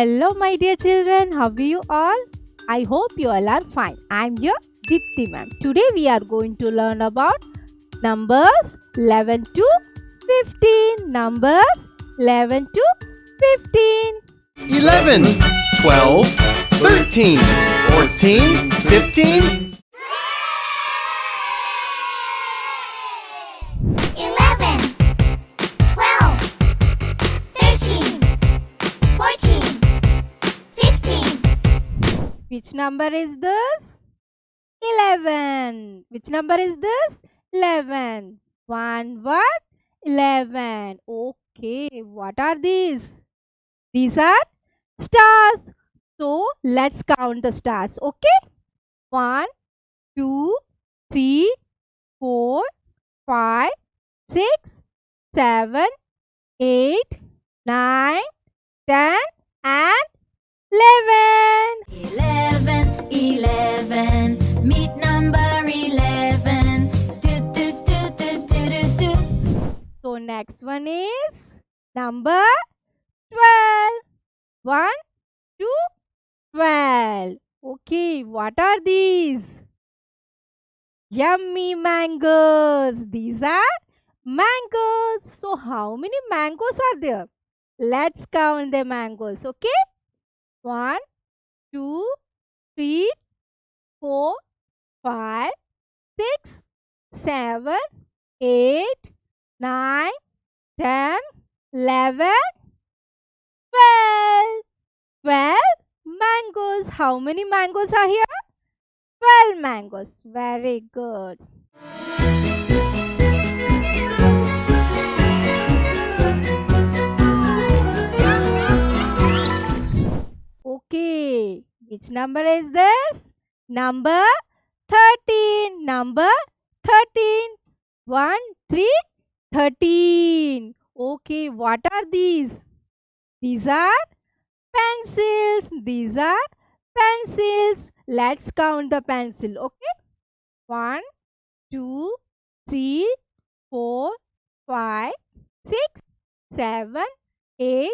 Hello, my dear children. How are you all? I hope you all are fine. I'm your Dipti ma'am. Today we are going to learn about numbers 11 to 15. Numbers 11 to 15. 11, 12, 13, 14, 15. 11, 12, 13, 14, 15. Which number is this? 11. Which number is this? 11. 1, 1, 11. Okay, what are these? These are stars. So, let's count the stars. Okay? 1, 2, 3, 4, 5, 6, 7, 8, 9, 10 and 11. 11, 11, meet number 11. Do, do, do, do, do, do, do. So, next one is number 12. 1, 2, 12. Okay, what are these? Yummy mangoes. These are mangoes. So, how many mangoes are there? Let's count the mangoes. Okay? 1, 2, 3, 4, 5, 6, 7, 8, 9, 10, 11, 12. 12 mangoes. How many mangoes are here? 12 mangoes. Very good. Okay. Which number is this? Number 13. Number 13. 1, 3, 13. Okay. What are these? These are pencils. These are pencils. Let's count the pencil. Okay. 1, 2, 3, 4, 5, 6, 7, 8,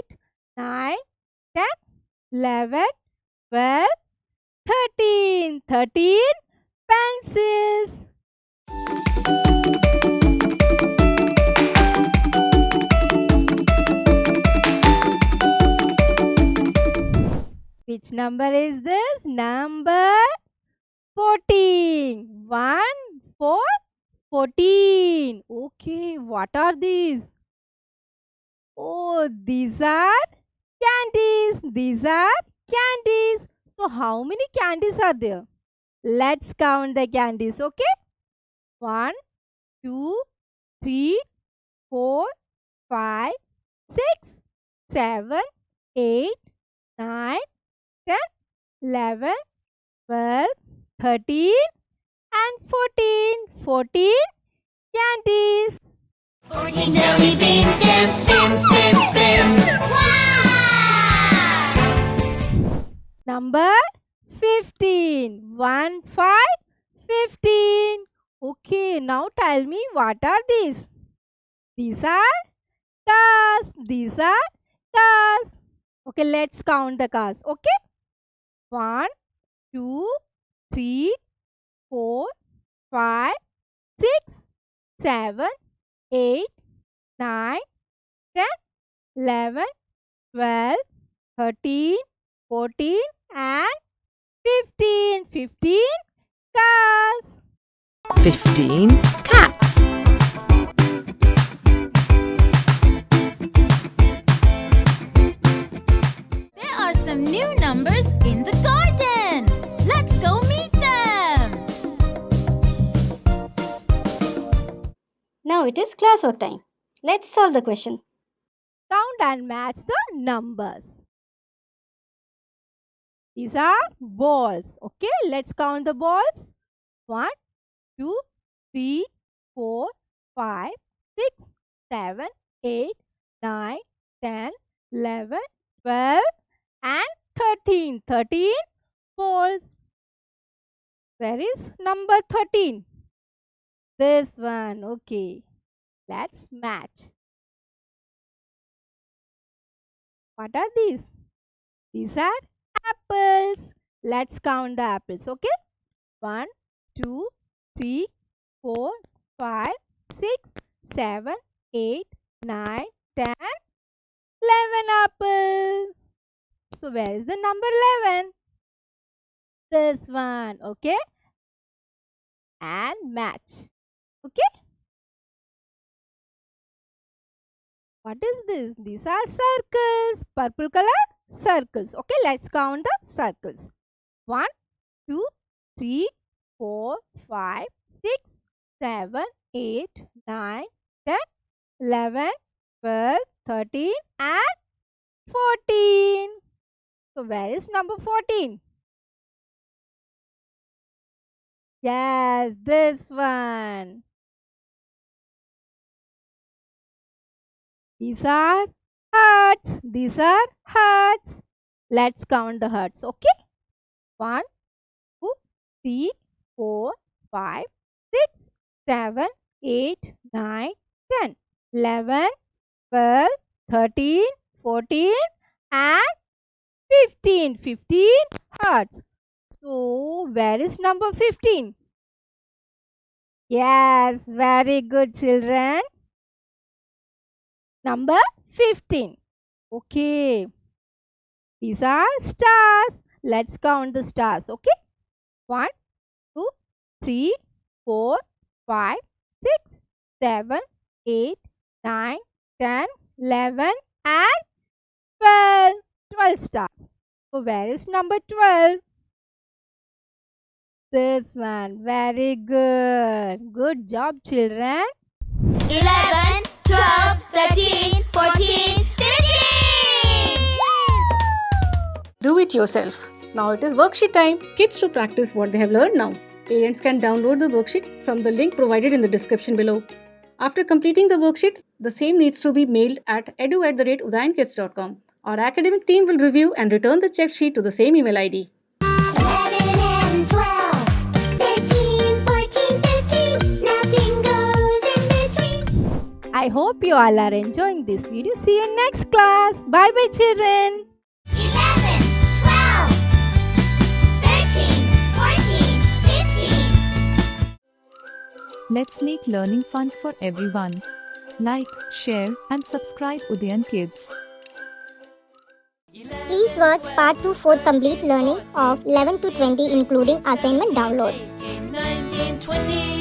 9, 10, 11, 12, 13. 13 pencils. Which number is this? Number 14. 1, 4, 14. Okay, what are these? Oh, these are candies. These are candies. So, how many candies are there? Let's count the candies, okay? 1, 2, 3, 4, 5, 6, 7, 8, 9, 10, 11, 12, 13 and 14. 14 candies. 14 jelly beans can spin, spin, spin. Wow! Number 15. 1, 5, 15. Okay, now tell me what are these? These are cars. These are cars. Okay, let's count the cars. Okay? 1, 2, 3, 4, 5, 6, 7, 8, 9, 10, 11, 12, 13, 14 and 15. 15 cars. 15 cats. There are some new numbers in the garden. Let's go meet them. Now it is classwork time. Let's solve the question. Count and match the numbers. These are balls. Okay, let's count the balls. 1, 2, 3, 4, 5, 6, 7, 8, 9, 10, 11, 12 and 13. 13 balls. Where is number 13? This one. Okay, let's match. What are these? These are apples. Let's count the apples, okay? 1, 2, 3, 4, 5, 6, 7, 8, 9, 10, 11 apples. So where is the number 11? This one, okay? And match, okay? What is this? These are circles. Purple color circles. Okay, let's count the circles. 1, 2, 3, 4, 5, 6, 7, 8, 9, 10, 11, 12, 13 and 14. So where is number 14? Yes, this one. These are hearts. These are hearts. Let's count the hearts, okay? 1, 2, 3, 4, 5, 6, 7, 8, 9, 10, 11, 12, 13, 14 and 15. 15 hearts. So, where is number 15? Yes, very good children. Number 15. Okay. These are stars. Let's count the stars. Okay. 1, 2, 3, 4, 5, 6, 7, 8, 9, 10, 11 and 12. 12 stars. So where is number 12? This one. Very good. Good job, children. 11, 12, 13, 14, 15! Do it yourself. Now it is worksheet time. Kids to practice what they have learned now. Parents can download the worksheet from the link provided in the description below. After completing the worksheet, the same needs to be mailed at edu@udayankidz.com. Our academic team will review and return the checked sheet to the same email ID. 11 and 12, 13, 14, 15, nothing goes in between. I hope you all are enjoying this video. See you next class. Bye bye, children. 11, 12, 13, 14, 15. Let's make learning fun for everyone. Like, share, and subscribe Udayan Kidz. Please watch part 2 for complete learning of 11 to 20 including assignment download. 18, 19, 20.